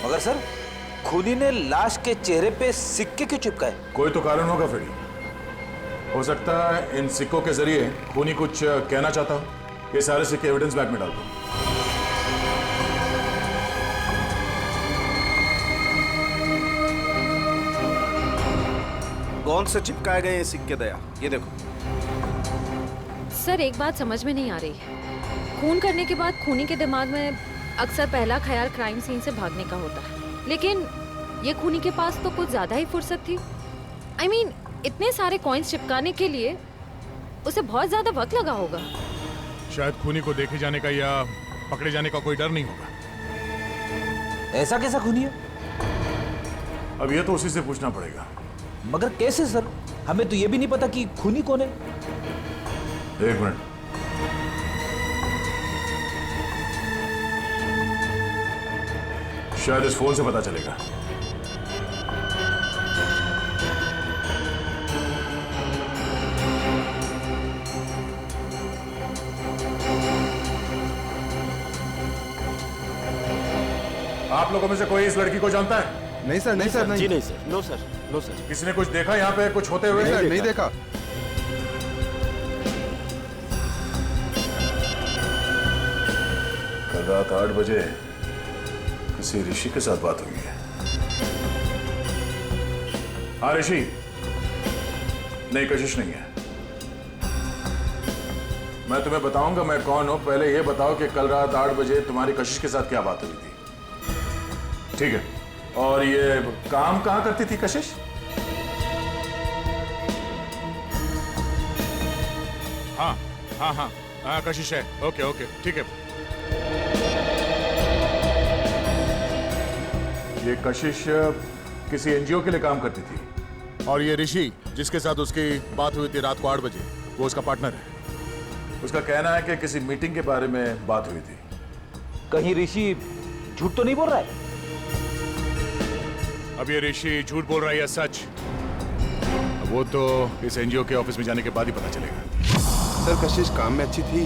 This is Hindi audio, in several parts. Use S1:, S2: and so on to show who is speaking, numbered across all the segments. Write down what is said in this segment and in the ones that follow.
S1: मगर सर, खूनी ने लाश के चेहरे पे सिक्के क्यों चिपकाए?
S2: कोई तो कारण होगा फ्रेडी। हो सकता है इन सिक्कों के जरिए खूनी कुछ कहना चाहता हो। ये सारे सिक्के एविडेंस बैग में डाल दो।
S3: कौन से चिपकाए गए ये सिक्के दया? ये देखो।
S4: सर, एक बात समझ में नहीं आ रही। खून करने के बाद खूनी के दिमाग में अक्सर पहला ख्याल क्राइम सीन से भागने का होता है, लेकिन ये खूनी के पास तो कुछ ज्यादा ही फुर्सत थी। I mean, इतने सारे कॉइन्स चिपकाने के लिए उसे बहुत ज्यादा वक्त लगा होगा।
S2: शायद खूनी को देखे जाने का या पकड़े जाने का कोई डर नहीं होगा।
S1: ऐसा कैसा खूनी है?
S2: अब ये तो उसी से पूछना पड़ेगा।
S1: मगर कैसे सर? हमें तो ये भी नहीं पता कि खूनी कौन है।
S2: एक मिनट। शायद इस फोन से पता चलेगा। आप लोगों में से कोई इस लड़की को जानता है?
S5: नहीं सर, नहीं सर, नहीं।
S3: जी नहीं sir. No sir, no sir.
S2: किसी ने कुछ देखा यहाँ पे कुछ होते हुए?
S5: नहीं देखा।
S2: कल रात 8 बजे किसी ऋषि के साथ बात हुई है। हाँ ऋषि, नहीं कशिश नहीं है। मैं तुम्हें बताऊंगा मैं कौन हूं। पहले ये बताओ कि कल रात 8 बजे तुम्हारी कशिश के साथ क्या बात हुई थी? ठीक है। और ये काम कहां करती थी कशिश? हाँ हाँ हाँ हाँ, कशिश है। ओके ओके, ठीक है। ये कशिश किसी एनजीओ के लिए काम करती थी। और ये ऋषि जिसके साथ उसकी बात हुई थी रात को 8 बजे, वो उसका पार्टनर है। उसका कहना है कि किसी मीटिंग के बारे में बात हुई थी।
S1: कहीं ऋषि झूठ तो नहीं बोल रहा है?
S2: अब ये ऋषि झूठ बोल रहा है या सच, वो तो इस एनजीओ के ऑफिस में जाने के बाद ही पता चलेगा।
S5: सर, कशिश काम में अच्छी थी,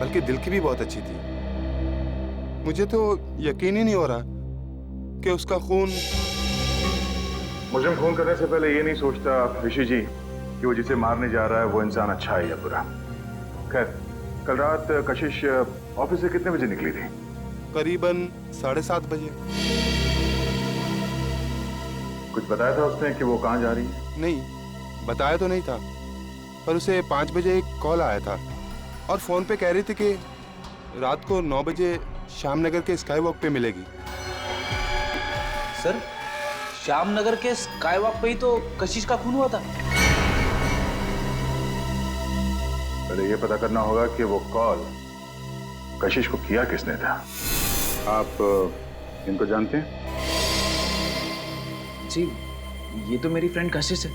S5: बल्कि दिल की भी बहुत अच्छी थी। मुझे तो यकीन ही नहीं हो रहा कि उसका खून।
S2: मुझे खून करने से पहले ये नहीं सोचता ऋषि जी कि वो जिसे मारने जा रहा है वो इंसान अच्छा है या बुरा। खैर, कल रात कशिश ऑफिस से कितने बजे निकली थी?
S5: करीबन 7:30 बजे।
S2: कुछ बताया था उसने कि वो कहाँ जा रही है?
S5: नहीं, बताया तो नहीं था, पर उसे 5 बजे एक कॉल आया था और फोन पे कह रही थी कि रात को 9 बजे श्यामनगर के स्काई वॉक पे मिलेगी।
S1: सर, श्यामनगर के स्काई वॉक पे ही तो कशिश का खून हुआ था।
S2: पहले ये पता करना होगा कि वो कॉल कशिश को किया किसने था। आप इनको जानते हैं?
S6: जी, ये तो मेरी फ्रेंड कशिश है।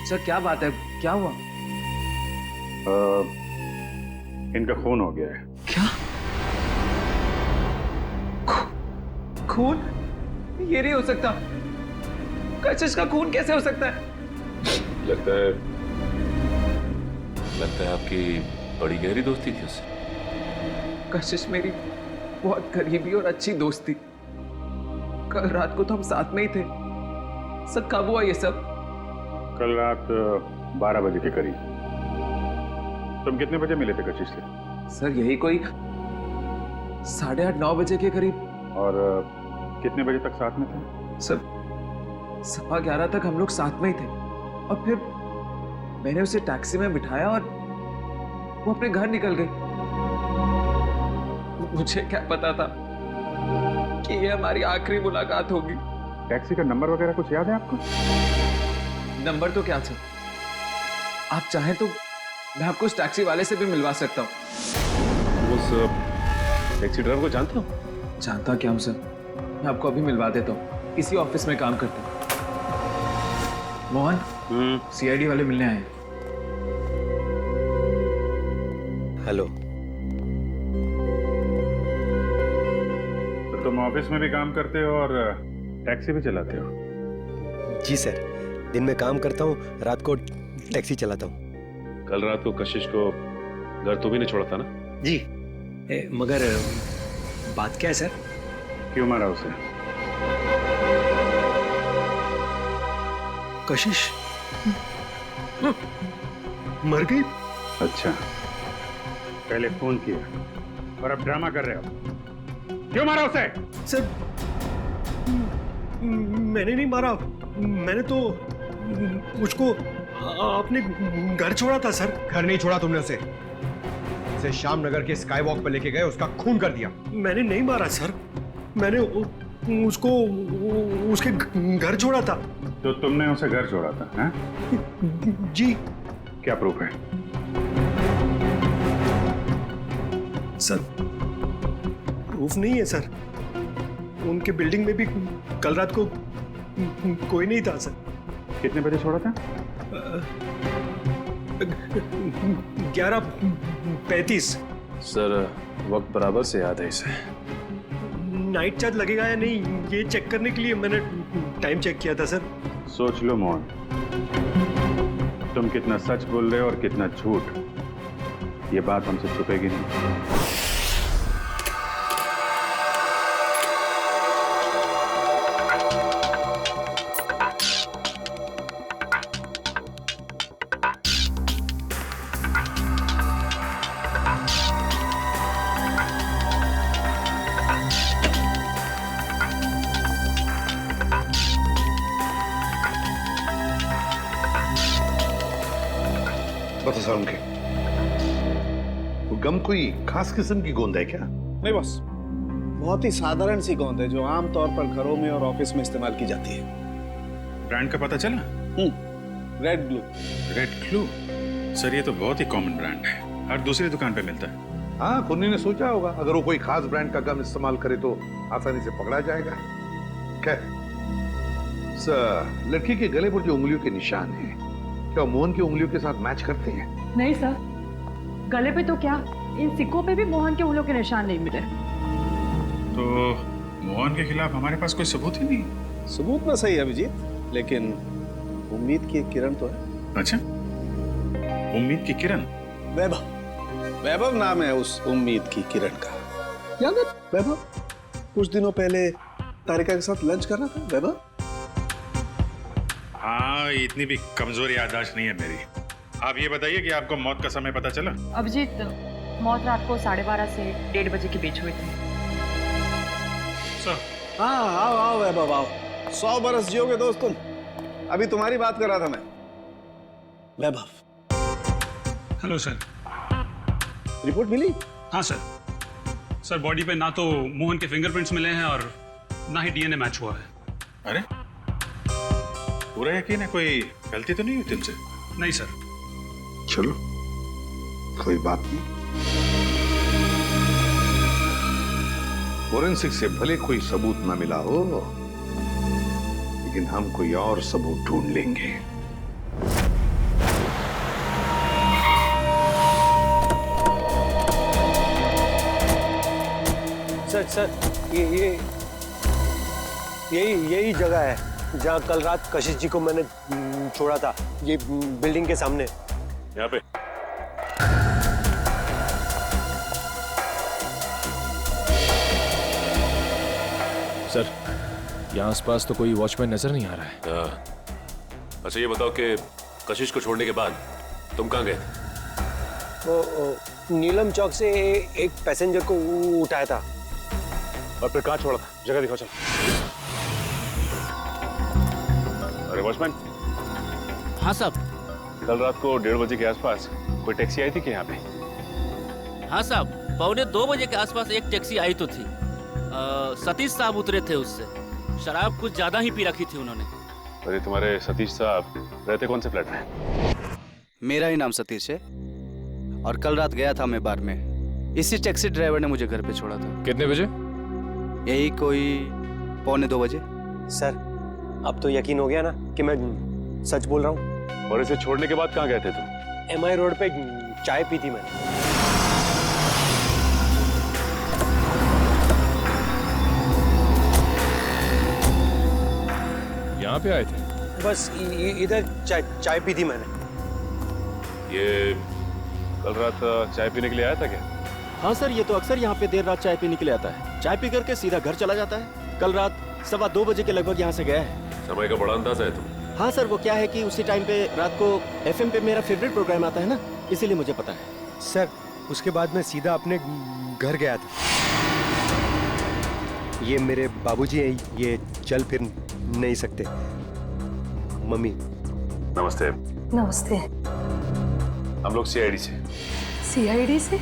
S6: सर, क्या बात है? क्या हुआ?
S2: इनका खून हो गया है।
S6: क्या? खून? ये नहीं हो सकता। कशिश का खून कैसे हो सकता है?
S7: लगता है आपकी बड़ी गहरी दोस्ती थी उससे।
S6: कशिश मेरी बहुत करीबी और अच्छी दोस्त थी। कल रात को तो हम साथ में ही थे। सर, कब हुआ ये सब?
S2: कल रात 12 बजे के करीब। तुम कितने बजे मिले थे कशिश से?
S6: सर, यही कोई 8:30 9 बजे के करीब।
S2: और कितने बजे तक साथ में थे?
S6: सर, 11:15 तक हम लोग साथ में ही थे और फिर मैंने उसे टैक्सी में बिठाया और वो अपने घर निकल गई। मुझे क्या पता था कि ये हमारी आखिरी मुलाकात होगी।
S2: टैक्सी का नंबर वगैरह कुछ याद है आपको?
S6: नंबर तो क्या सर, आप चाहें तो मैं आपको उस टैक्सी वाले से भी मिलवा सकता हूँ।
S7: उस टैक्सी ड्राइवर को जानते हो?
S6: जानता क्या हूँ सर, मैं आपको अभी मिलवा देता हूँ। इसी ऑफिस में काम करते हैं। मोहन, सीआईडी वाले मिलने आए हैं।
S3: हेलो।
S2: तो तुम ऑफिस में भी काम करते हो और टैक्सी भी चलाते हो?
S3: जी सर, दिन में काम करता हूँ, रात को टैक्सी चलाता हूँ।
S7: कल रात को कशिश को घर तो भी नहीं छोड़ा था ना?
S8: जी। मगर बात क्या है सर? क्यों मारा उसे?
S3: कशिश मर गई।
S8: अच्छा, पहले फोन किया और अब ड्रामा कर रहे हो। क्यों मारा उसे?
S3: सर मैंने नहीं मारा, मैंने तो उसको अपने घर छोड़ा था सर।
S9: घर नहीं छोड़ा तुमने उसे शाम नगर के स्काई वॉक पर लेके गए, उसका खून कर दिया।
S3: मैंने नहीं मारा सर, मैंने उसको उसके घर छोड़ा था।
S8: तो तुमने उसे घर छोड़ा था, हैं?
S3: जी।
S8: क्या प्रूफ है?
S3: सर प्रूफ नहीं है सर, उनके बिल्डिंग में भी कल रात को कोई नहीं था सर।
S8: कितने बजे छोड़ा था?
S3: 11:35।
S10: सर वक्त बराबर से याद है इसे।
S3: नाइट चार्ज लगेगा या नहीं ये चेक करने के लिए मैंने टाइम चेक किया था सर।
S8: सोच लो मोहन, तुम कितना सच बोल रहे हो और कितना झूठ, ये बात हमसे छुपेगी नहीं।
S11: बता साहब उनके वो गम कोई खास किस्म की गोंद है क्या?
S12: नहीं बॉस, बहुत ही साधारण सी गोंद है जो आमतौर पर घरों में और ऑफिस में इस्तेमाल की जाती है।
S8: ब्रांड का पता चला?
S12: Red glue.
S8: Red glue? Sir ये तो बहुत ही कॉमन ब्रांड है, हर दूसरी दुकान पे मिलता है।
S11: हाँ, कुन्नी ने सोचा होगा अगर वो कोई खास ब्रांड का गम इस्तेमाल करे तो आसानी से पकड़ा जाएगा। खैर सर, लड़की के गले पर जो उंगलियों के निशान हैं, क्या मोहन की उंगलियों के साथ मैच करते हैं?
S13: नहीं सर, गले पे तो क्या, इन सिक्कों पे भी मोहन के उंगलियों के निशान नहीं मिले।
S8: तो मोहन के खिलाफ हमारे पास कोई सबूत ही नहीं।
S12: सबूत ना सही अभिजीत, लेकिन उम्मीद की एक किरण तो है।
S8: अच्छा, उम्मीद की किरण?
S12: वैभव, वैभव नाम है उस उम्मीद की किरण का। याद है वैभव, कुछ दिनों पहले तारिका के साथ लंच कर रहा था वैभव।
S8: हाँ, इतनी भी कमजोर याददाश्त नहीं है मेरी। आप ये बताइए कि आपको मौत का समय पता चला?
S13: अभिजीत, मौत रात को 12:30 से 1:30 बजे के बीच हुई थी।
S8: सर।
S12: हाँ, आओ आओ वैभव आओ, 100 बरस जियोगे दोस्त तुम। अभी तुम्हारी बात कर रहा था मैं। वैभव।
S14: Hello sir.
S12: रिपोर्ट मिली?
S14: हाँ सर। सर बॉडी पे ना तो मोहन के फिंगरप्रिंट्स मिले हैं और ना ही डीएनए मैच हुआ है।
S8: अरे पूरा यकीन है, कोई गलती तो नहीं हुई तुमसे?
S14: नहीं सर।
S11: चलो कोई बात नहीं, फोरेंसिक से भले कोई सबूत ना मिला हो, लेकिन हम कोई और सबूत ढूंढ लेंगे।
S3: सर यही जगह है जहाँ कल रात कशिश जी को मैंने छोड़ा था, ये बिल्डिंग के सामने।
S7: यहाँ पे?
S10: सर यहाँ आसपास तो कोई वॉचमैन नजर नहीं आ रहा है।
S7: अच्छा ये बताओ कि कशिश को छोड़ने के बाद तुम कहाँ गए?
S3: वो नीलम चौक से एक पैसेंजर को उठाया था।
S7: और फिर कहाँ छोड़ा था? जगह दिखाओ चलो। अरे वॉचमैन।
S1: हाँ साहब।
S7: कल रात को 1:30 बजे के आसपास कोई टैक्सी आई थी कि यहाँ पे?
S1: हाँ साहब, 1:45 बजे के आसपास एक टैक्सी आई तो थी। सतीश साहब उतरे थे उससे। शराब कुछ ज्यादा ही पी रखी थी उन्होंने।
S7: अरे तुम्हारे सतीश साहब रहते कौन से फ्लैट में?
S15: मेरा ही नाम सतीश है और कल रात गया था मैं बार में। इसी टैक्सी ड्राइवर ने मुझे घर पे छोड़ा था।
S10: कितने बजे?
S15: यही कोई 1:45 बजे।
S3: सर अब तो यकीन हो गया ना कि मैं सच बोल रहा हूँ।
S7: और इसे छोड़ने के बाद कहाँ गए थे तुम?
S3: MI रोड पे चाय पी थी मैंने।
S10: यहाँ पे आए थे?
S3: बस इधर चाय पी थी मैंने।
S7: ये कल रात चाय पीने के लिए आया था क्या?
S9: हाँ सर, ये तो अक्सर यहाँ पे देर रात चाय पीने के लिए आता है।
S16: चाय पी करके सीधा घर चला जाता है। कल रात 2:15 बजे के लगभग यहाँ से गया है।
S7: समय का बड़ा अंदाजा है तुम।
S16: हाँ सर, वो क्या है कि उसी टाइम पे रात को FM पे मेरा फेवरेट प्रोग्राम आता है ना, इसीलिए मुझे पता है।
S3: सर उसके बाद मैं सीधा अपने घर गया था। ये मेरे बाबूजी हैं, ये चल फिर नहीं सकते। मम्मी
S7: नमस्ते।
S17: नमस्ते।
S7: हम लोग CID से।
S17: CID से?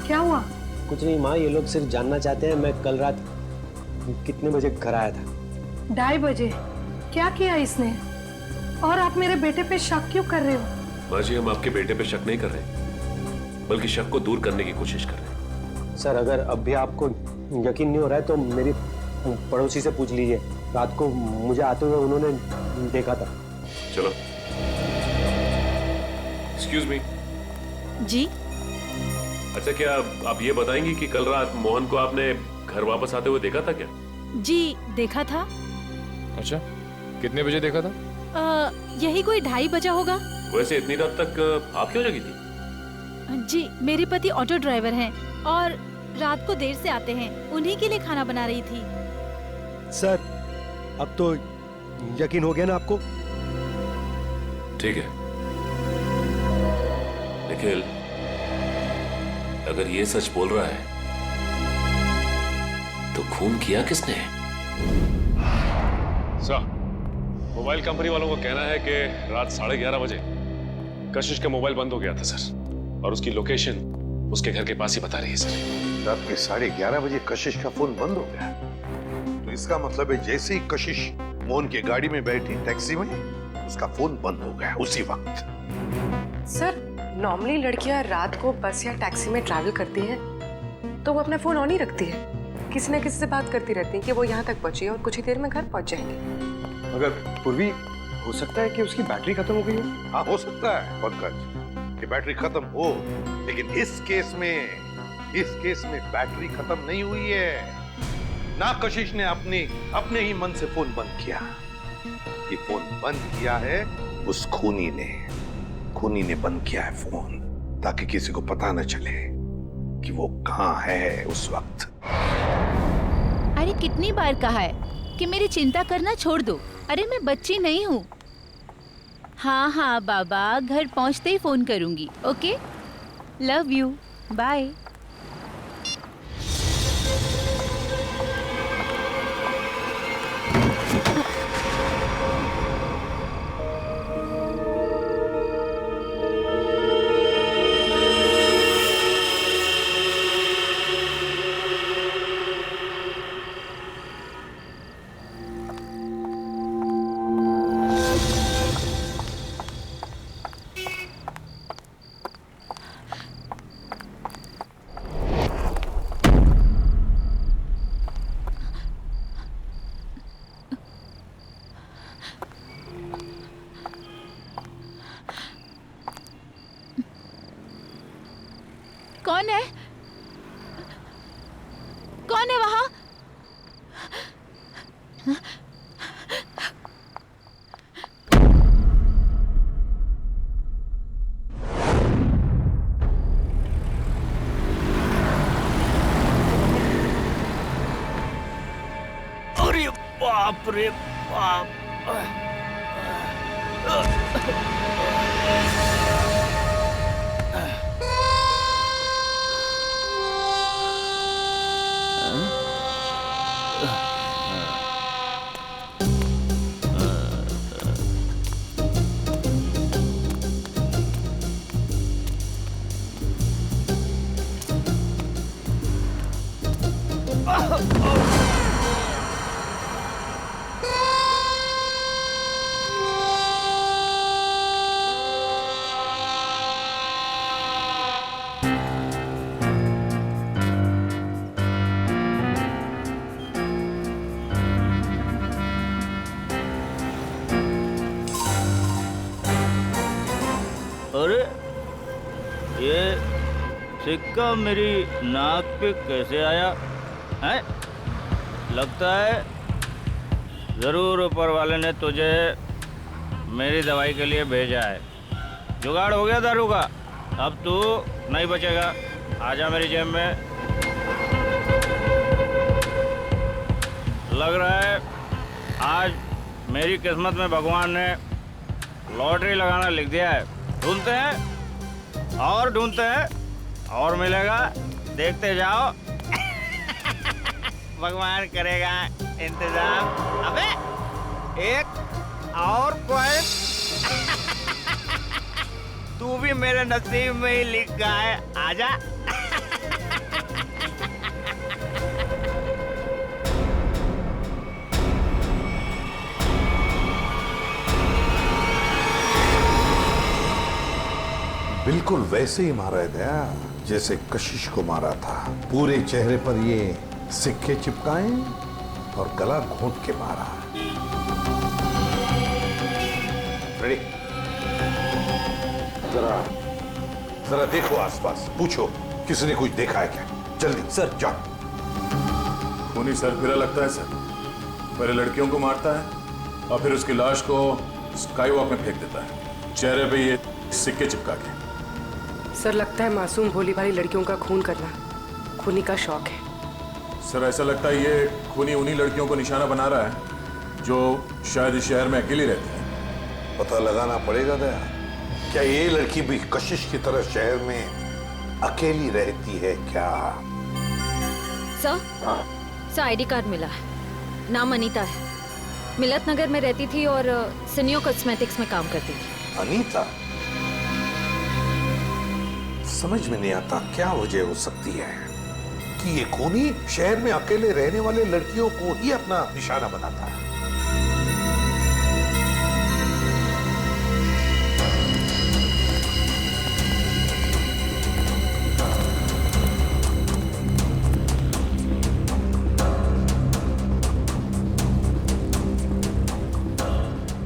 S17: क्या हुआ?
S3: कुछ नहीं माँ, ये लोग सिर्फ जानना चाहते हैं मैं कल रात कितने बजे घर आया था।
S17: 2:30 बजे। क्या किया इसने? और आप मेरे बेटे पे शक क्यों कर रहे हो?
S7: माँ जी, हम आपके बेटे पे शक नहीं कर रहे, बल्कि शक को दूर करने की कोशिश कर रहे हैं।
S3: सर अगर अब भी आपको यकीन नहीं हो रहा है तो मेरी पड़ोसी से पूछ लीजिए। रात को मुझे आते हुए उन्होंने देखा था।
S7: चलो। Excuse me.
S18: जी।
S7: अच्छा, क्या आप ये बताएंगी कि कल रात मोहन को आपने घर वापस आते हुए देखा था क्या?
S18: जी देखा था।
S10: अच्छा, कितने बजे देखा था?
S18: यही कोई 2:30 बजा होगा।
S7: वैसे इतनी रात तक आप क्यों जगी थी?
S18: जी, मेरे पति ऑटो ड्राइवर हैं और रात को देर से आते हैं, उन्हीं के लिए खाना बना रही थी।
S3: सर अब तो यकीन हो गया ना आपको?
S7: ठीक है निखिल, अगर ये सच बोल रहा है तो खून किया किसने? सर, मोबाइल कंपनी वालों का कहना है कि रात 11:30 बजे कशिश का मोबाइल बंद हो गया था सर, और उसकी लोकेशन उसके घर के पास ही बता रही है सर।
S11: रात के 11:30 बजे कशिश का फोन बंद हो गया, तो इसका मतलब है जैसे ही कशिश मोहन की गाड़ी में बैठी टैक्सी में, उसका फोन बंद हो गया उसी वक्त।
S17: सर नॉर्मली लड़कियां रात को बस या टैक्सी में ट्रैवल करती हैं तो वो अपना फोन ऑन ही रखती है, किसी न किसी से बात करती रहती हैं कि वो यहाँ तक पहुंची और कुछ ही देर में घर पहुंच जाएंगे।
S9: अगर पूर्वी हो सकता है कि उसकी बैटरी खत्म हो गई हो।
S11: हाँ हो सकता है पंकज कि बैटरी खत्म हो, लेकिन इस केस में बैटरी खत्म नहीं हुई है। ना कशिश ने अपने ही मन से फोन बंद किया, ये फोन बंद किया है उस खूनी ने बंद किया है फोन, ताकि किसी को पता न चले कि वो कहाँ है उस वक्त।
S18: अरे कितनी बार कहा है कि मेरी चिंता करना छोड़ दो। अरे मैं बच्ची नहीं हूँ। हाँ हाँ बाबा, घर पहुँचते ही फोन करूँगी। Okay, love you, bye. कौन है? कौन है वहां?
S1: अरे बाप रे बाप।
S19: अरे ये सिक्का मेरी नाक पे कैसे आया है? लगता है जरूर ऊपर वाले ने तुझे मेरी दवाई के लिए भेजा है। जुगाड़ हो गया दारू का, अब तू नहीं बचेगा। आजा मेरी जेब में। लग रहा है आज मेरी किस्मत में भगवान ने लॉटरी लगाना लिख दिया है। ढूंढते हैं और मिलेगा, देखते जाओ। भगवान करेगा इंतजाम। अबे एक और कॉइन तू भी मेरे नसीब में ही लिखा है, आजा।
S11: बिल्कुल वैसे ही मारा है दया, जैसे कशिश को मारा था। पूरे चेहरे पर ये सिक्के चिपकाए और गला घोंट के मारा। रेडी? जरा देखो आसपास, पूछो किसी ने कुछ देखा है क्या? जल्दी सर, जाओ।
S2: खूनी सर फिरा लगता है सर। पहले लड़कियों को मारता है और फिर उसकी लाश को स्काई वॉक में फेंक देता है, चेहरे पे ये सिक्के चिपका के।
S17: सर लगता है मासूम भोली भाली लड़कियों का खून करना खूनी का शौक है।
S2: सर ऐसा लगता है ये खूनी उन्हीं लड़कियों को निशाना बना रहा है जो शायद इस शहर में अकेली रहती है।
S11: पता लगाना पड़ेगा दया, क्या ये लड़की भी कशिश की तरह शहर में अकेली रहती है क्या?
S4: सर आईडी कार्ड मिला है, नाम अनीता है, मिलत नगर में रहती थी और सिनियो कॉस्मेटिक्स में काम करती थी।
S11: अनीता? समझ में नहीं आता क्या वजह हो सकती है कि ये खूनी शहर में अकेले रहने वाले लड़कियों को ही अपना निशाना बनाता है।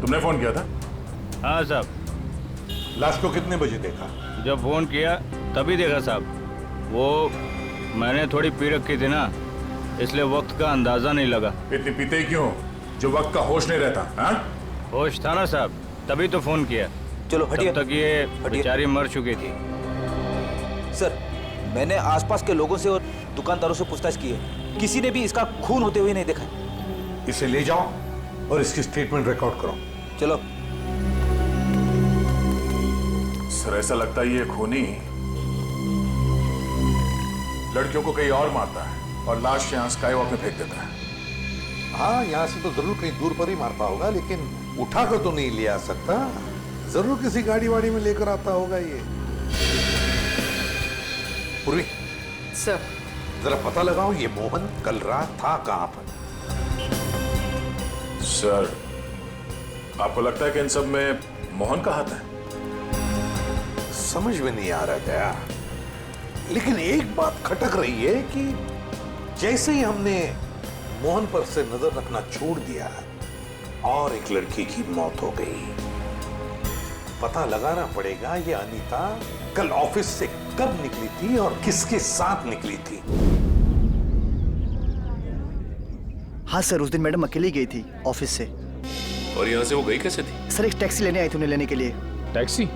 S2: तुमने फोन किया था?
S19: हाँ साहब।
S11: लाश को कितने बजे देखा?
S19: जब फोन किया तभी देखा साहब। वो मैंने थोड़ी पी रखी थी ना, इसलिए वक्त का अंदाजा नहीं लगा।
S2: इतनी पीते ही क्यों जो वक्त का होश नहीं रहता? हाँ?
S19: होश था ना साहब, तभी तो फोन किया।
S20: चलो हटिए।
S19: तब तक ये बेचारी मर चुकी थी।
S20: सर मैंने आसपास के लोगों से और दुकानदारों से पूछताछ की है, किसी ने भी इसका खून होते हुए नहीं देखा।
S11: इसे ले जाओ और इसकी स्टेटमेंट रिकॉर्ड करो।
S20: चलो।
S2: सर ऐसा लगता है ये खूनी लड़कियों को कहीं और मारता है और लाश यहाँ स्काई वॉक में फेंक देता है।
S11: हाँ, यहाँ से तो जरूर कहीं दूर पर ही मारता होगा, लेकिन उठाकर तो नहीं ले आ सकता। जरूर किसी गाड़ी वाड़ी में लेकर आता होगा ये। पूर्वी
S17: सर,
S11: जरा पता लगाओ ये मोहन कल रात था कहाँ पर।
S2: सर आपको लगता है कि इन सब में मोहन का हाथ है?
S11: समझ में नहीं आ रहा दया, लेकिन एक बात खटक रही है कि जैसे ही हमने मोहन पर से नजर रखना छोड़ दिया और एक लड़की की मौत हो गई। पता लगाना पड़ेगा ये अनीता कल ऑफिस से कब निकली थी और किसके साथ निकली थी।
S21: हाँ सर, उस दिन मैडम अकेली गई थी ऑफिस से।
S7: और यहाँ से वो गई कैसे थी?
S21: सर एक टैक्सी लेने आई थी उन्हें लेने के लिए।
S10: टैक्सी?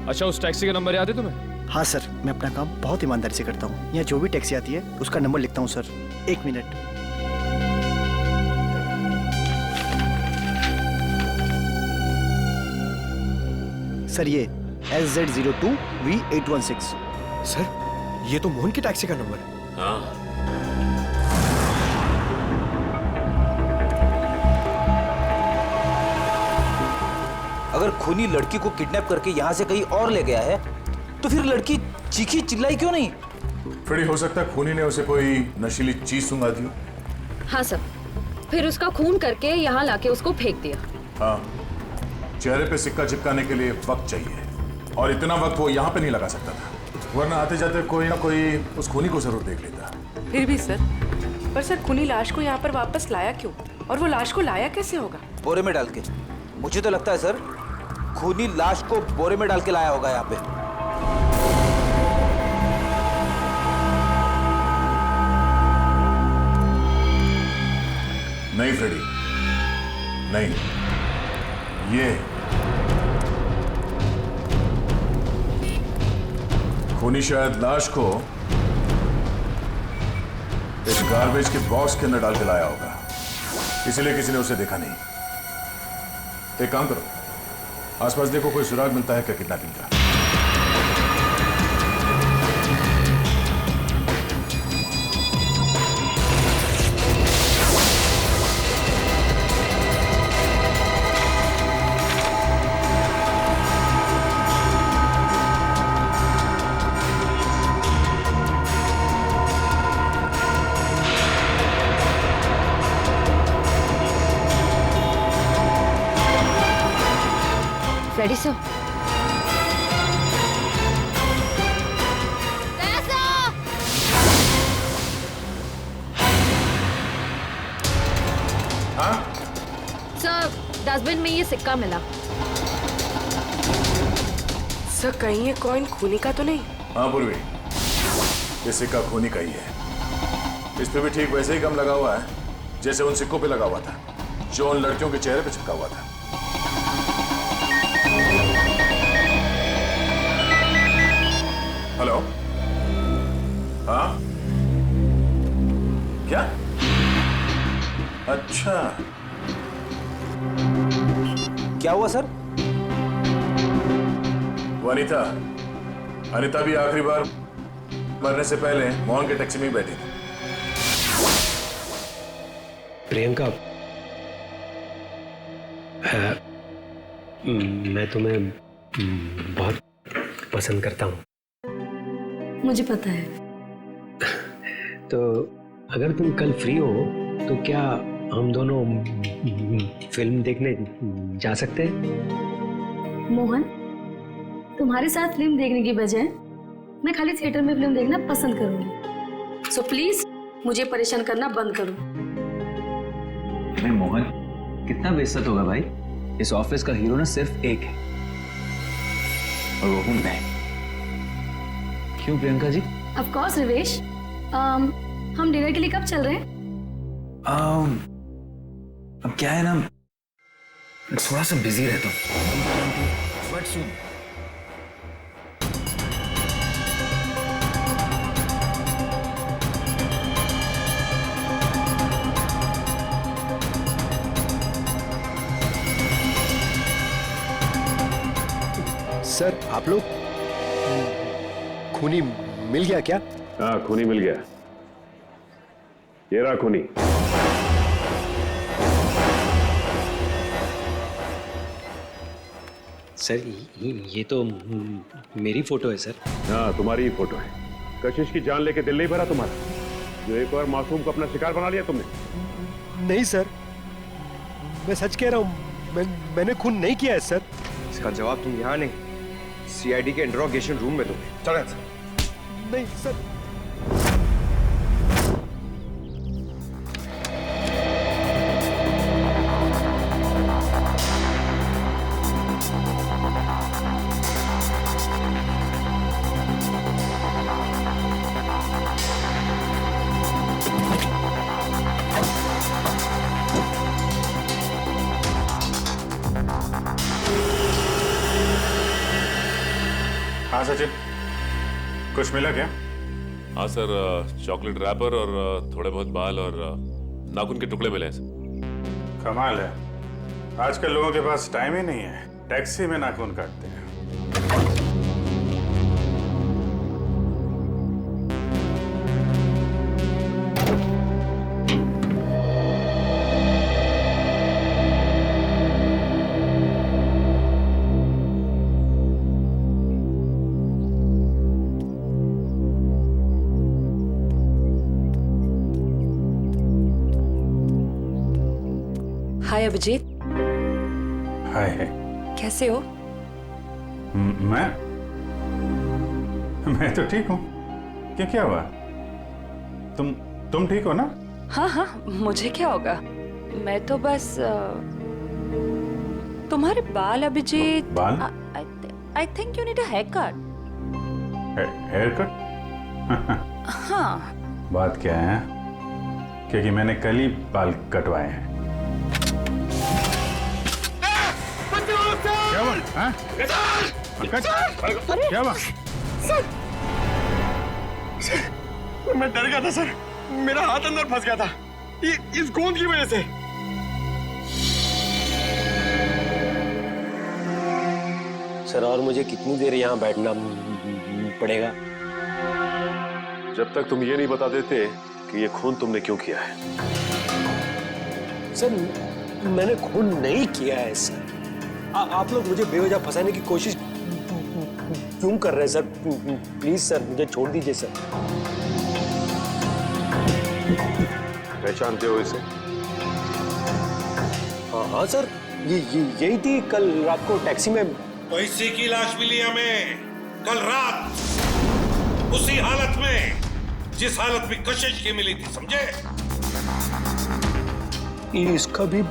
S10: अच्छा, उस टैक्सी का नंबर याद है तुम्हें?
S21: हाँ सर, मैं अपना काम बहुत ईमानदारी से करता हूँ। यहाँ जो भी टैक्सी आती है उसका नंबर लिखता हूँ सर। एक मिनट। सर ये SZ02V816।
S9: सर ये तो मोहन की टैक्सी का नंबर है।
S7: हाँ।
S20: अगर खूनी लड़की को किडनैप करके यहाँ से कहीं और ले गया है तो फिर लड़की चीखी चिल्लाई क्यों नहीं?
S2: फिर हो सकता है खूनी ने उसे कोई नशीली चीज सुंघा दी।
S4: हाँ सर, फिर उसका खून करके यहाँ लाके उसको फेंक दिया।
S2: हाँ, चेहरे पे सिक्का चिपकाने के लिए वक्त चाहिए और इतना वक्त वो यहाँ पे नहीं लगा सकता था, वरना आते जाते कोई ना कोई उस खूनी को जरूर देख लेता।
S17: फिर भी सर, पर सर खूनी लाश को यहाँ पर वापस लाया क्यों? और वो लाश को लाया कैसे होगा?
S20: बोरे में डाल के। मुझे तो लगता है सर खूनी लाश को बोरे में डाल के लाया होगा यहाँ पे।
S2: नहीं फ्रेडी, नहीं, ये खूनी शायद लाश को इस गार्बेज के बॉक्स के अंदर डाल के लाया होगा। इसलिए किसी ने उसे देखा नहीं। एक काम करो, आसपास देखो कोई सुराग मिलता है क्या किडनैपिंग का।
S4: Ready sir?
S2: हाँ?
S4: सर, डस्टबिन में ये सिक्का मिला।
S17: सर कहीं ये कॉइन खूनी का तो नहीं?
S2: हाँ पूर्वी, ये सिक्का खूनी का ही है। इस पे भी ठीक वैसे ही गम लगा हुआ है जैसे उन सिक्कों पे लगा हुआ था जो उन लड़कियों के चेहरे पे चिपका हुआ था। हेलो? हाँ? क्या? अच्छा,
S20: क्या हुआ सर?
S2: वो अनीता भी आखिरी बार मरने से पहले मोहन के टैक्सी में ही बैठी थी।
S3: प्रियंका, मैं तुम्हें बहुत पसंद करता हूँ।
S5: मुझे पता है।
S3: तो अगर तुम कल फ्री हो तो क्या हम दोनों फिल्म देखने जा सकते हैं?
S5: मोहन, तुम्हारे साथ फिल्म देखने की बजाय मैं खाली थिएटर में फिल्म देखना पसंद करूंगी। सो प्लीज मुझे परेशान करना बंद करो।
S6: अरे मोहन, कितना बेइज्जत होगा भाई। इस ऑफिस का हीरो ना सिर्फ एक है और वो हूं मैं। क्यों प्रियंका जी?
S5: ऑफ कोर्स रिवेश, हम डिनर के लिए कब चल रहे हैं?
S6: अब क्या है ना, थोड़ा सा बिजी रहता हूँ, बट सुन।
S3: सर, आप लोग खूनी मिल गया क्या?
S7: हाँ, खूनी मिल गया। ये रहा खूनी।
S3: सर, ये तो मेरी फोटो है सर।
S7: हाँ, तुम्हारी ही फोटो है। कशिश की जान लेके दिल नहीं भरा तुम्हारा, जो एक और मासूम को अपना शिकार बना लिया तुमने।
S3: नहीं सर, मैं सच कह रहा हूँ, मैंने खून नहीं किया है सर।
S9: इसका जवाब तुम यहाँ नहीं, सीआईडी के इंट्रोगेशन रूम में दोगे। चलो सर।
S3: नहीं सर।
S2: हाँ सचिन, कुछ मिला क्या?
S7: हाँ सर, चॉकलेट रैपर और थोड़े बहुत बाल और नाखून के टुकड़े मिले हैं सर।
S8: कमाल है, आजकल लोगों के पास टाइम ही नहीं है, टैक्सी में नाखून काटते हैं।
S17: हाय अभिजीत।
S8: हाय।
S17: कैसे हो?
S8: मैं तो ठीक हूँ। क्या हुआ? तुम ठीक हो ना?
S17: हाँ हाँ, मुझे क्या होगा, मैं तो बस तुम्हारे बाल अभिजीत।
S8: बाल?
S17: I think you need a haircut.
S8: Haircut?
S17: हाँ।
S8: बात क्या है? क्योंकि मैंने कल ही बाल कटवाए हैं। क्या हुआ? हाँ? क्या हुआ?
S3: सर, मैं डर गया था सर, मेरा हाथ अंदर फंस गया था, इस गोंद की वजह से।
S13: सर और मुझे कितनी देर यहाँ बैठना पड़ेगा?
S7: जब तक तुम ये नहीं बता देते कि ये खून तुमने क्यों किया है।
S13: सर मैंने खून नहीं किया है सर। आप लोग मुझे बेवजह फंसाने की कोशिश क्यों कर रहे हैं सर? प्लीज सर मुझे छोड़ दीजिए सर।
S7: पहचानते हो इसे?
S13: हाँ सर, यही थी कल रात को टैक्सी में।
S11: तो इसी की लाश मिली हमें कल रात, उसी हालत में जिस हालत में कशिश की मिली थी, समझे?
S13: इसका भी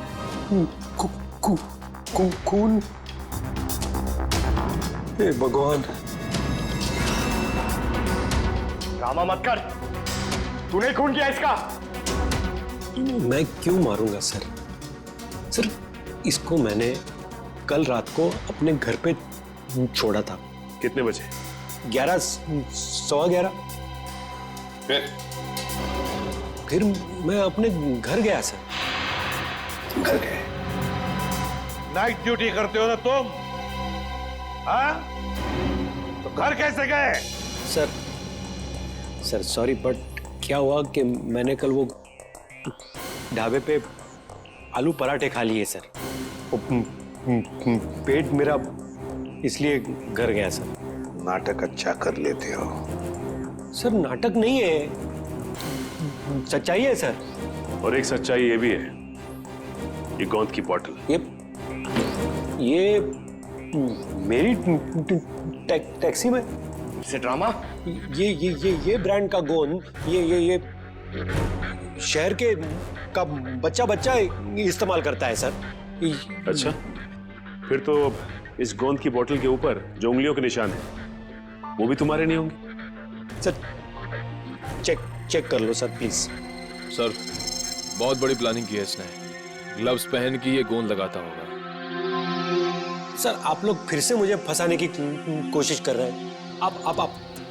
S13: खून। हे भगवान।
S21: ड्रामा मत कर, तूने खून किया इसका।
S13: मैं क्यों मारूंगा सर? सर इसको मैंने कल रात को अपने घर पे छोड़ा था।
S7: कितने बजे?
S13: 11, सवा 11। फिर मैं अपने घर गया सर।
S11: घर गए? नाइट ड्यूटी करते हो ना तुम? हाँ? तो घर कैसे गए?
S13: सर सॉरी, बट क्या हुआ कि मैंने कल वो ढाबे पे आलू पराठे खा लिए सर। पेट मेरा इसलिए घर गया सर।
S11: नाटक अच्छा कर लेते हो
S13: सर। नाटक नहीं है, सच्चाई है सर।
S7: और एक सच्चाई ये भी है, ये गोंद की बोतल,
S13: ये मेरी टैक्सी में
S21: से ड्रामा।
S13: ये ब्रांड का गोंद ये शहर के का बच्चा इस्तेमाल करता है सर।
S7: अच्छा, फिर तो इस गोंद की बोतल के ऊपर जो उंगलियों के निशान है वो भी तुम्हारे नहीं होंगे?
S13: सर चेक कर लो सर प्लीज।
S10: सर बहुत बड़ी प्लानिंग की है इसने। ग्लव्स पहन के ये गोंद लगाता होगा।
S13: सर आप लोग फिर से मुझे फंसाने की कोशिश कर रहे हैं।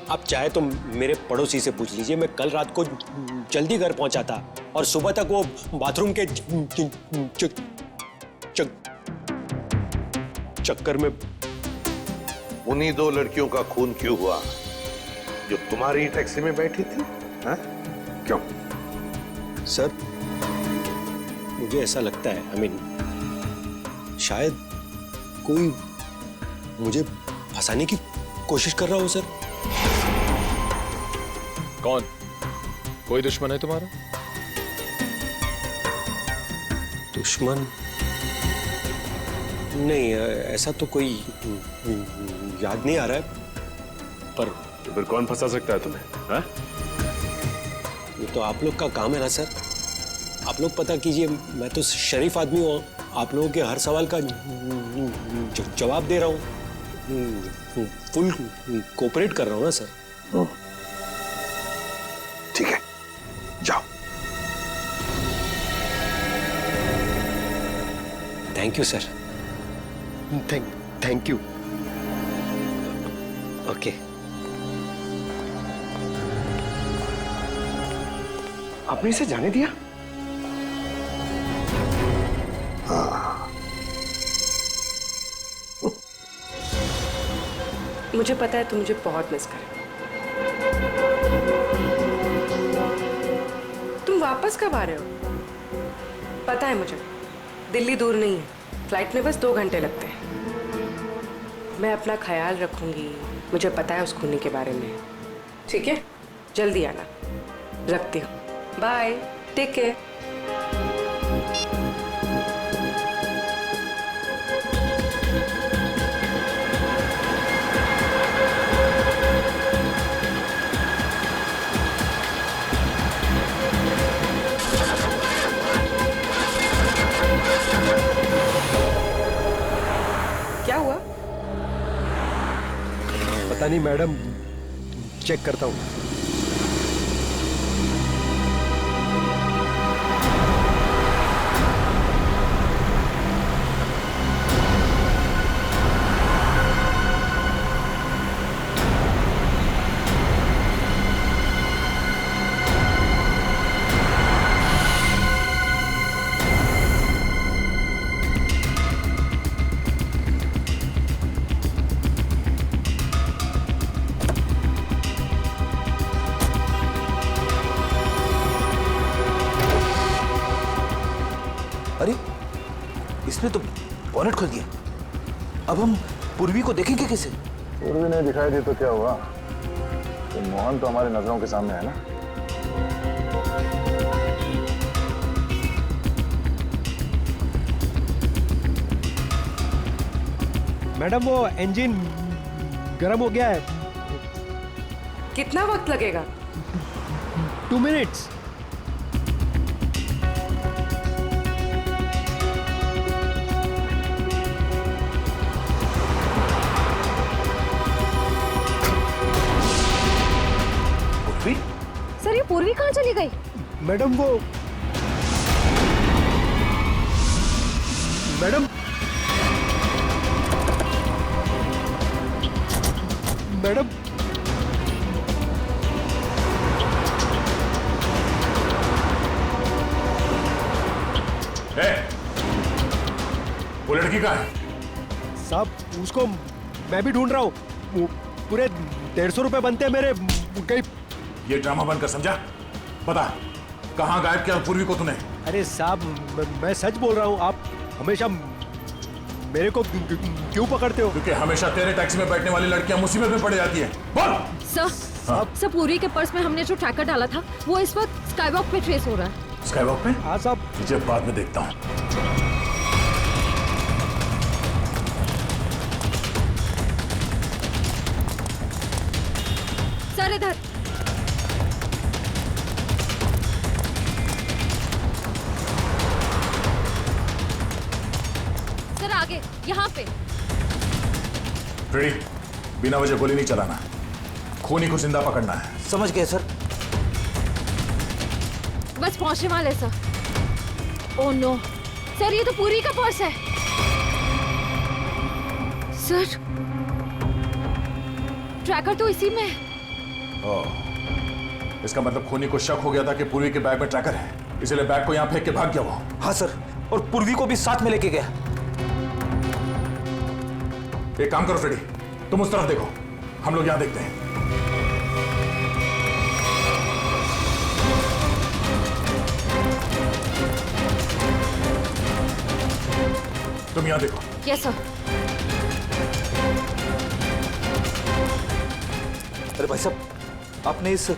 S13: आप चाहे तो मेरे पड़ोसी से पूछ लीजिए। मैं कल रात को जल्दी घर पहुंचा था और सुबह तक वो बाथरूम के चक्कर में।
S11: उन्हीं दो लड़कियों का खून क्यों हुआ जो तुम्हारी टैक्सी में बैठी थी? हाँ? क्यों?
S13: सर मुझे ऐसा लगता है, शायद कोई मुझे फंसाने की कोशिश कर रहा हो सर।
S10: कौन? कोई दुश्मन है तुम्हारा?
S13: दुश्मन नहीं, ऐसा तो कोई याद नहीं आ रहा है। पर
S7: तो फिर कौन फंसा सकता है तुम्हें? हाँ?
S13: ये तो आप लोग का काम है ना सर। आप लोग पता कीजिए, मैं तो शरीफ आदमी हूँ। आप लोगों के हर सवाल का जवाब दे रहा हूँ। फुल कोऑपरेट कर रहा हूँ ना सर।
S11: ठीक है, जाओ।
S13: Thank you sir.
S21: Thank you.
S13: Okay.
S21: आपने इसे जाने दिया?
S17: मुझे पता है तुम मुझे बहुत मिस कर। तुम वापस कब आ रहे हो? पता है मुझे, दिल्ली दूर नहीं है, फ्लाइट में बस 2 घंटे लगते हैं। मैं अपना ख्याल रखूंगी, मुझे पता है उस खूनी के बारे में। ठीक है, जल्दी आना। रखती हूँ, बाय, टेक केयर। क्या हुआ?
S13: पता नहीं मैडम, चेक करता हूँ।
S20: इसने तो बॉनेट खोल दिया। अब हम पूर्वी को देखेंगे कैसे?
S2: पूर्वी नहीं दिखाई दी तो क्या हुआ? तो मोहन तो हमारी नजरों के सामने है ना।
S3: मैडम वो इंजन गर्म हो गया है।
S17: कितना वक्त लगेगा?
S3: 2 मिनट्स।
S4: सर ये पूर्वी कहाँ चली गई?
S3: मैडम वो मैडम मैडम
S2: वो लड़की कहाँ है?
S3: साहब उसको मैं भी ढूंढ रहा हूँ। पूरे 150 रुपए बनते हैं मेरे। कहीं
S2: ये ड्रामा बनकर समझा। बता कहाँ गायब किया पूर्वी को तूने?
S3: अरे साहब मैं सच बोल रहा हूँ। आप हमेशा मेरे को क्यों पकड़ते हो?
S2: क्योंकि हमेशा तेरे टैक्सी में बैठने वाली लड़कियां मुसीबत में पड़ जाती हैं। बोल।
S4: सर पूरी के पर्स में हमने जो ट्रैकर डाला था वो इस वक्त स्काईवॉक पे ट्रेस हो रहा है।
S2: स्काईवॉक पे?
S3: हाँ साहब।
S2: तुझे बाद में देखता हूँ।
S4: सर इधर। सर आगे यहाँ पे।
S2: फ्रेडी, बिना वजह गोली नहीं चलाना। खूनी को जिंदा पकड़ना है।
S20: समझ गए सर।
S4: बस पहुंचने वाले सर। ओह नो सर ये तो पूरी का पर्स है। सर ट्रैकर तो इसी में है।
S2: इसका मतलब खूनी को शक हो गया था कि पूर्वी के बैग में ट्रैकर है, इसलिए बैग को यहाँ फेंक के भाग गया वो।
S20: हाँ सर, और पूर्वी को भी साथ में लेके गया।
S2: एक काम करो फ्रेडी, तुम उस तरफ देखो, हम लोग यहाँ देखते हैं। तुम यहाँ देखो।
S4: Yes sir.
S20: अरे भाई साहब, आपने इस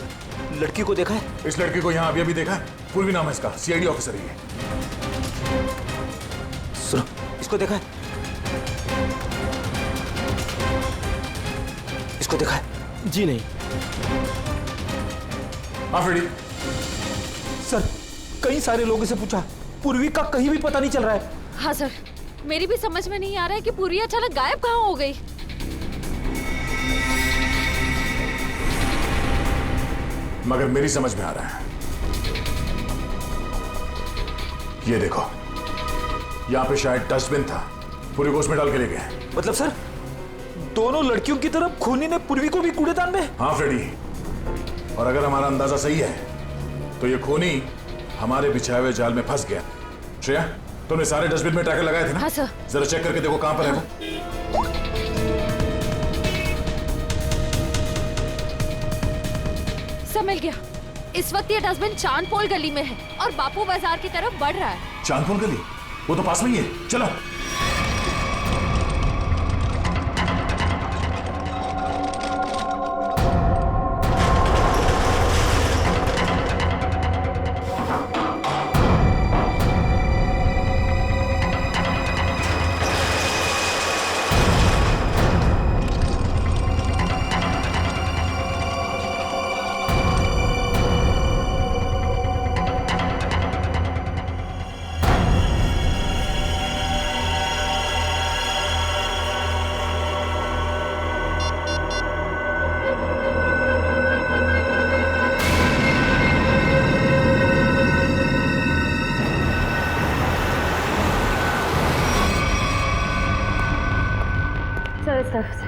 S20: लड़की को देखा है?
S2: इस लड़की को यहाँ अभी अभी देखा है। पूर्वी नाम है इसका, सीआईडी ऑफिसर है ये।
S20: सुनो, इसको देखा है? इसको देखा है?
S3: जी नहीं।
S2: हाँ फ्रेडी।
S20: सर, कई सारे लोगों से पूछा, पूर्वी का कहीं भी पता नहीं चल रहा है।
S4: हाँ सर, मेरी भी समझ में नहीं आ रहा है कि पूरी अचानक गायब कहाँ हो गई।
S2: मगर मेरी समझ में आ रहा है। ये देखो, यहाँ पे शायद डस्टबिन था, पूर्वी को उसमें डाल के ले गए।
S20: मतलब सर, दोनों लड़कियों की तरफ खूनी ने पूर्वी को भी कूड़ेदान में?
S2: हाँ फ्रेडी, और अगर हमारा अंदाजा सही है तो ये खूनी हमारे बिछाए हुए जाल में फंस गया। श्रेया, तुमने सारे डस्टबिन में ट्रैकर लगाए थे ना?
S4: हाँ सर।
S2: जरा चेक करके देखो कहां पर है वो।
S4: सब मिल गया। इस वक्त ये डस्टबिन चांदपोल गली में है और बापू बाजार की तरफ बढ़ रहा है।
S2: चांदपोल गली? वो तो पास में ही है, चलो।
S4: सर इस तरफ से।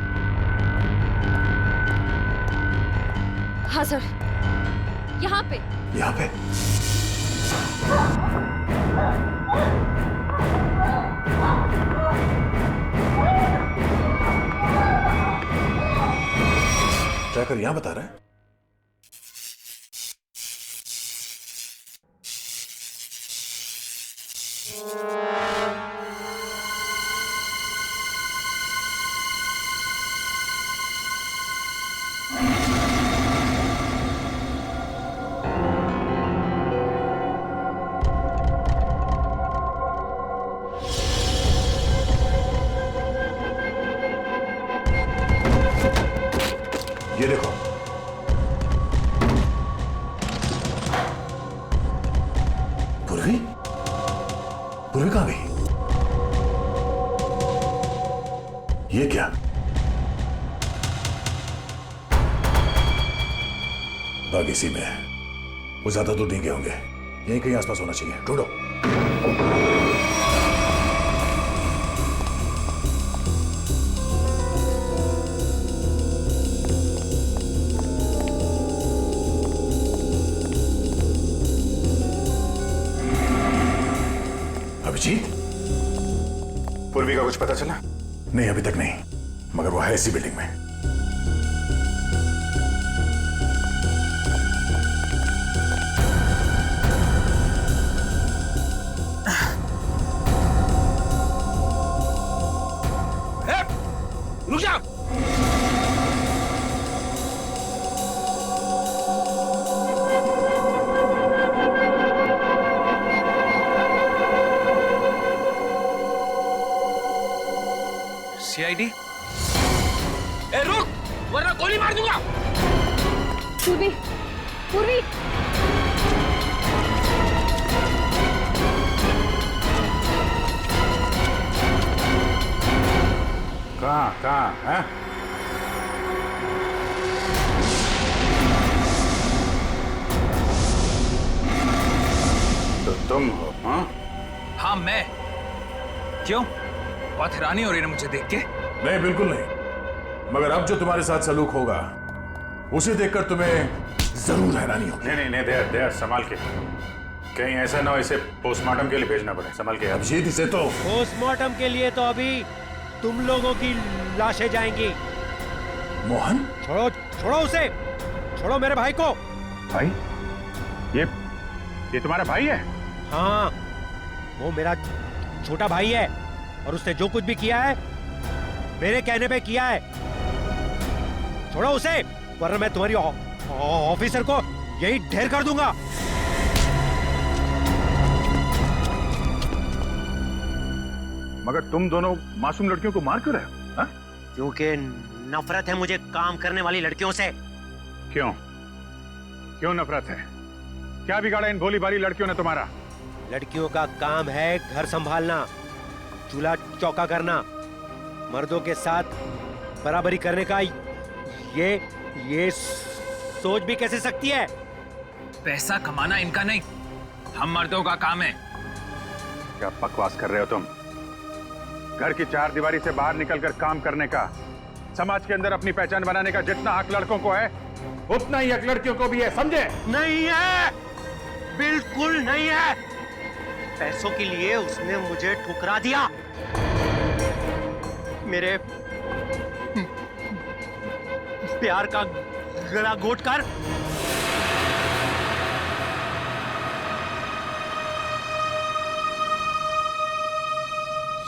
S4: हाँ सर, यहाँ पे।
S2: यहाँ पे? ट्रैकर यहाँ बता रहा है। पूर्वी कहाँ गई? ये क्या? बाग इसी में है। वो ज्यादा दूर नहीं गए होंगे, यहीं कहीं आसपास होना चाहिए, ढूंढो। अभिजीत, पूर्वी का कुछ पता चला? नहीं, अभी तक नहीं, मगर वो है इसी बिल्डिंग में।
S20: रुक जा।
S6: सीआईडी?
S20: ए रुक, वरना गोली मार दूंगा।
S4: पूर्वी, पूर्वी।
S11: कहाँ है? तो तुम हो?
S20: हाँ मैं। क्यों? बहुत हैरानी हो रही है मुझे देख के?
S2: नहीं, बिल्कुल नहीं, मगर अब जो तुम्हारे साथ सलूक होगा उसे देखकर तुम्हें जरूर हैरानी होगी।
S8: नहीं, दया संभाल के, कहीं ऐसा ना हो इसे पोस्टमार्टम के लिए भेजना पड़े। संभाल के।
S2: अभिजीत, इसे तो
S13: पोस्टमार्टम के लिए तो अभी तुम लोगों की लाशें जाएंगी।
S2: मोहन,
S13: छोड़ो उसे, छोड़ो मेरे भाई को।
S8: भाई? ये तुम्हारा भाई है?
S13: हाँ, वो मेरा छोटा भाई है और उसने जो कुछ भी किया है मेरे कहने पे किया है। छोड़ो उसे, वरना मैं तुम्हारी ऑफिसर को यही ढेर कर दूंगा।
S8: मगर तुम दोनों मासूम लड़कियों को मार क्यों रहे हो?
S13: क्योंकि नफरत है मुझे काम करने वाली लड़कियों से।
S8: क्यों नफरत है? क्या बिगाड़ा इन भोली भाली लड़कियों ने तुम्हारा?
S13: लड़कियों का काम है घर संभालना, चूल्हा चौका करना, मर्दों के साथ बराबरी करने का ये सोच भी कैसे सकती है?
S20: पैसा कमाना इनका नहीं, हम मर्दों का काम है।
S8: क्या बकवास कर रहे हो तुम? घर की चार दीवारी से बाहर निकलकर काम करने का, समाज के अंदर अपनी पहचान बनाने का जितना हक लड़कों को है उतना ही हक लड़कियों को भी है, समझे?
S13: नहीं है, बिल्कुल नहीं है। पैसों के लिए उसने मुझे ठुकरा दिया। मेरे प्यार का गला घोट कर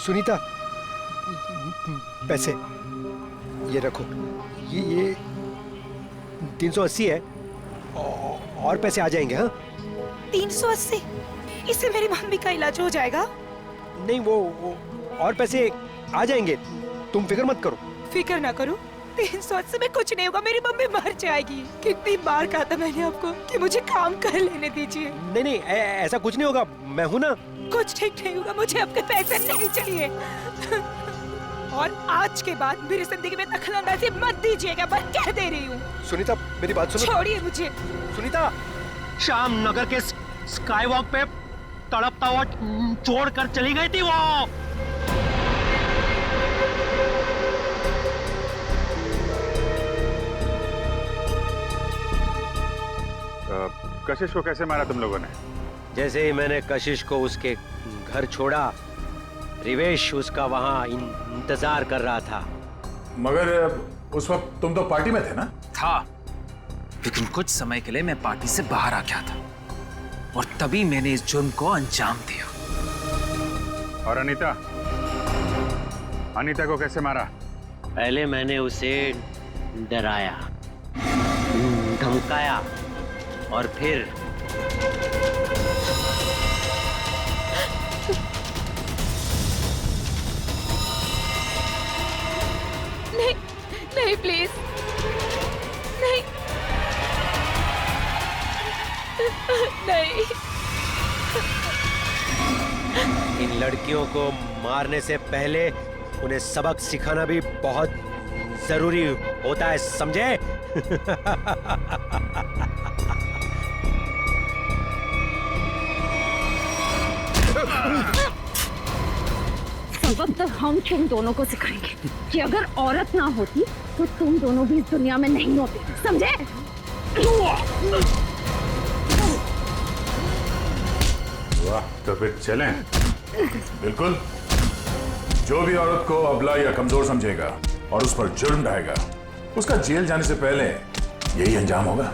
S3: सुनीता, पैसे ये रखो। ये 380 है और पैसे आ जाएंगे। हाँ,
S12: 380? इससे मेरी मम्मी का इलाज हो जाएगा?
S3: नहीं, वो और पैसे आ जाएंगे, तुम फिक्र मत करो।
S12: फिक्र ना करो, 380 में कुछ नहीं होगा, मेरी मम्मी मर जाएगी। कितनी बार कहा था मैंने आपको कि मुझे काम कर लेने दीजिए।
S3: नहीं, ऐसा कुछ नहीं होगा, मैं हूं ना।
S12: कुछ ठीक नहीं होगा, मुझे आपके पैसे नहीं चाहिए। और आज के बाद मेरी जिंदगी में दखलंदाजी मत दीजिएगा, मैं कह दे रही हूँ।
S3: सुनीता, मेरी बात सुनो।
S12: छोड़िए मुझे।
S3: सुनीता,
S13: शाम नगर के स्काई वॉक पे तड़पता हुआ छोड़कर चली गई थी वो।
S8: कशिश को कैसे मारा तुम लोगों ने?
S13: जैसे ही मैंने कशिश को उसके घर छोड़ा, रिवेश उसका वहां इंतजार कर रहा था।
S2: मगर उस वक्त तुम तो पार्टी में थे ना?
S20: था, लेकिन कुछ समय के लिए मैं पार्टी से बाहर आ गया था और तभी मैंने इस जुर्म को अंजाम दिया।
S8: और अनीता को कैसे मारा?
S13: पहले मैंने उसे डराया, धमकाया और फिर
S12: नहीं, नहीं प्लीज, नहीं, नहीं।
S13: इन लड़कियों को मारने से पहले उन्हें सबक सिखाना भी बहुत जरूरी होता है, समझे?
S14: सबक तो हम तुम दोनों को सिखाएंगे कि अगर औरत ना होती तो तुम दोनों भी इस दुनिया में नहीं होते, समझे?
S2: वाह, तो फिर चलें। बिल्कुल। जो भी औरत को अबला या कमजोर समझेगा और उस पर जुर्म ढाएगा, उसका जेल जाने से पहले यही अंजाम होगा।